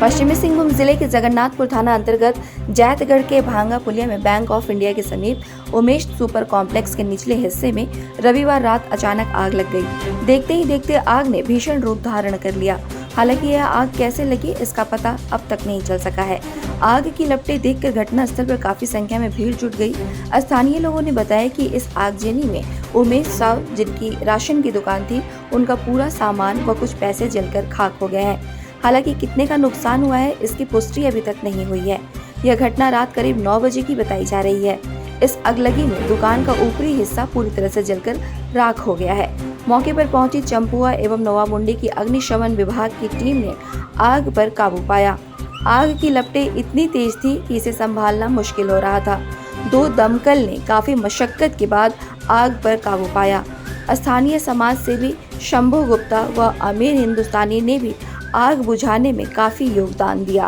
पश्चिमी सिंहभूम जिले के जगन्नाथपुर थाना अंतर्गत जैतगढ़ के भांगा पुलिया में बैंक ऑफ इंडिया के समीप उमेश सुपर कॉम्प्लेक्स के निचले हिस्से में रविवार रात अचानक आग लग गई। देखते ही देखते आग ने भीषण रूप धारण कर लिया। हालांकि यह आग कैसे लगी इसका पता अब तक नहीं चल सका है। आग की लपटें देखकर घटनास्थल पर काफी संख्या में भीड़ जुट गई। स्थानीय लोगों ने बताया कि इस आगजनी में उमेश साव, जिनकी राशन की दुकान थी, उनका पूरा सामान व कुछ पैसे जलकर खाक हो गए हैं। हालांकि कितने का नुकसान हुआ है इसकी पुष्टि अभी तक नहीं हुई है। यह घटना रात करीब 9 बजे की बताई जा रही है। इस अगलगी में दुकान का ऊपरी हिस्सा पूरी तरह से जलकर राख हो गया है। मौके पर पहुंची चंपुआ एवं नवामुंडी की अग्निशमन विभाग की टीम ने आग पर काबू पाया। आग की लपटें इतनी तेज थी कि इसे संभालना मुश्किल हो रहा था। 2 दमकल ने काफी मशक्कत के बाद आग पर काबू पाया। स्थानीय समाज सेवी शंभू गुप्ता व अमीर हिंदुस्तानी ने भी आग बुझाने में काफी योगदान दिया।